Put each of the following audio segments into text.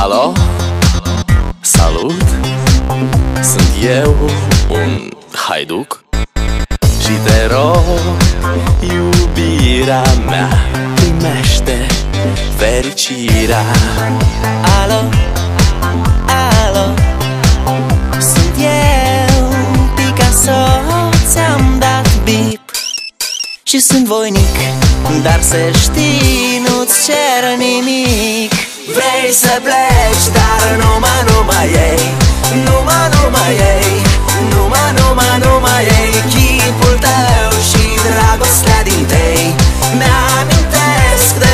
Alo, salut, sunt eu, un haiduc și te rog, iubirea mea, primește fericirea. Alo, alo, sunt eu, Picasso, ți-am dat bip și sunt voinic, dar să știi, nu-ți cer nimic. Vrei să pleci, dar numai ei, numai ei, numai ei, chipul tău și dragostea din tei mi-amintesc de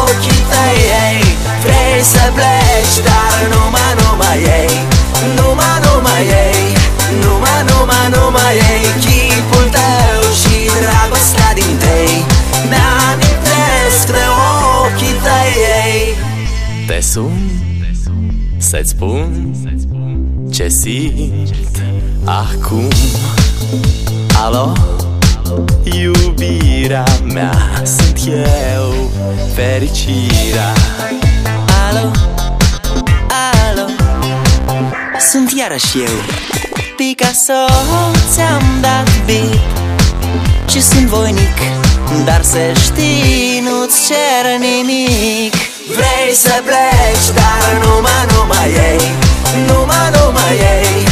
ochii tăi, ei. Vrei să pleci, dar numai ei, numai ei, numai ei, chipul tău și dragostea din tei mi-amintesc de ochii tăi, ei. Te sun să-ți spun ce simt acum. Alo, iubirea mea, sunt eu, fericirea. Alo, alo, sunt iarăși eu, Picasso, ți-am dat bip și sunt voinic, dar să știi, nu-ți cer nimic. Vrei să pleci, dar numai ei, numai ei,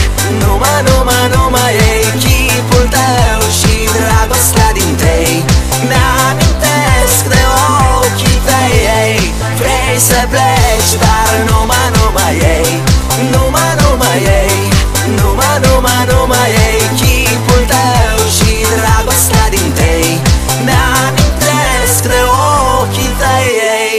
numai ei, chipul tău și dragostea din tei mi-amintesc de ochii tăi, ei. Vrei să pleci, dar numai ei, numai ei, numai ei, chipul tău și dragostea din tei mi-amintesc de ochii tăi, ei.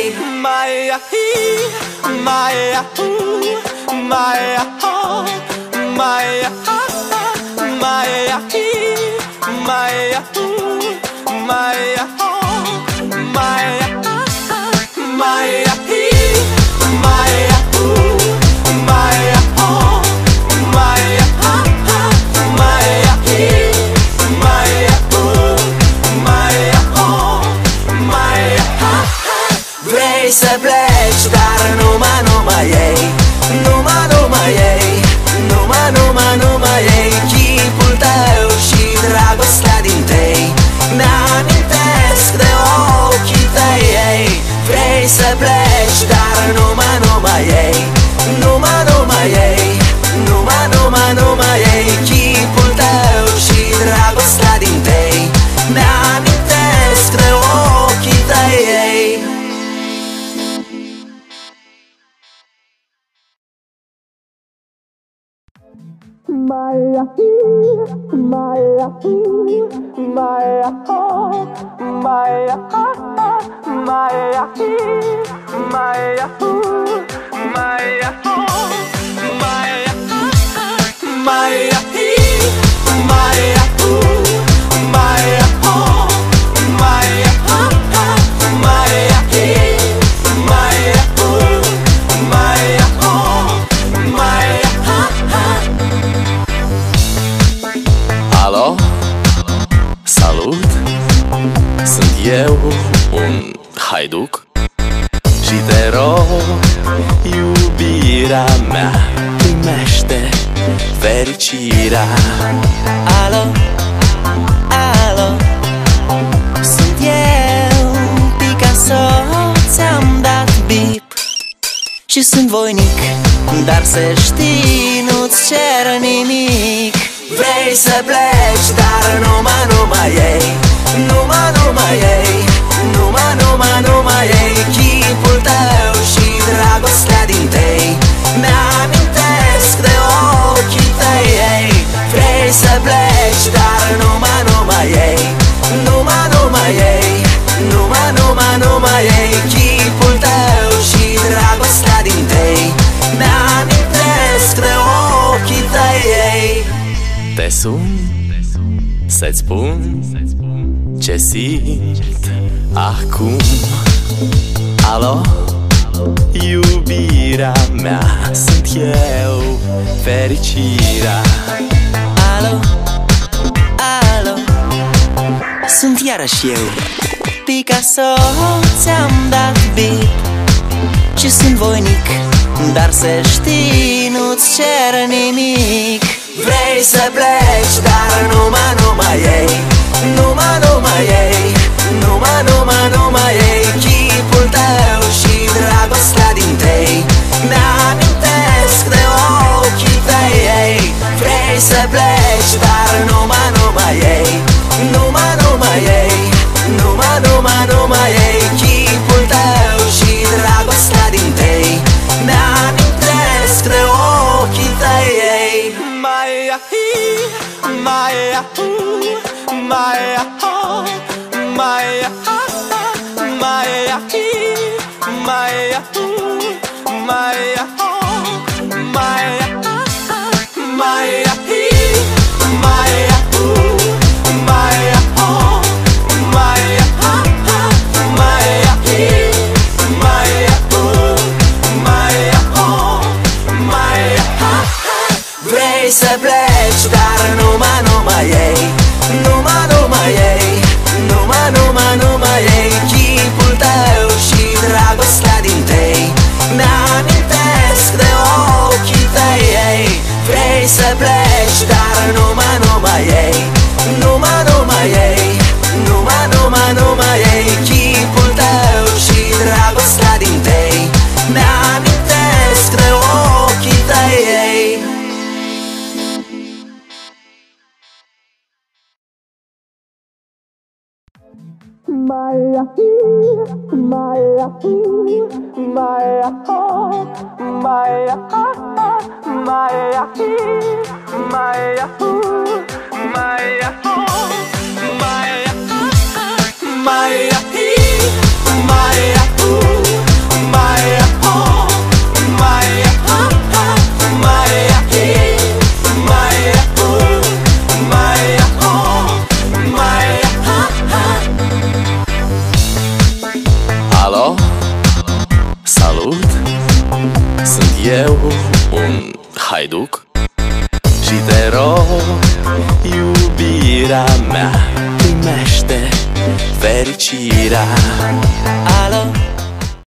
Vrei să pleci, dar numai ei, numai ei, numai ei, chipul tău și dragostea din tei mi-amintesc de ochii tăi, ei. Vrei să pleci, dar numai ei, numai ei, numai ei, chipul tău și dragostea din tei mi-amintesc de ochii tăi, ei. Alo, salut, sunt eu, un haiduc și te rog, iubirea mea, primește fericirea. Alo, alo, sunt eu, Picasso, ți-am dat bip și sunt voinic, dar să știi, nu-ți cer nimic. Vrei să pleci, dar numai ei, numai ei, numai ei, chipul tău și dragostea din tei mi-amintesc de ochii tăi, ei. Vrei să pleci, dar numai ei, numai ei, numai ei, chipul tău sun, să-ți spun ce simt acum. Alo, iubirea mea, sunt eu, fericirea. Alo, alo, sunt iarăși eu, Picasso. Ți-am dat bip și sunt voinic, dar să știi, nu-ți cer nimic. Vrei să pleci, dar numai ei, numai ei, numai ei. Chipul tău și dragostea din tei mi-amintesc de ochii tăi, ei. Vrei să pleci, dar numai ei, numai ei, numai ei. Chipul tău și dragostea din tei mi-amintesc de ochii tăi, ei. Vrei să pleci, dar numai ei, numai ei, numai ei. Chipul tău și dragostea din tei mi-amintesc de ochii tăi, ei. Vrei să pleci, dar numai ei, numai ei, numai ei. Chipul tău și dragostea din tei mi-amintesc de ochii tăi, ei. Alo, salut, sunt eu, un haiduc, și te rog, iubirea mea, primește fericirea. Alo,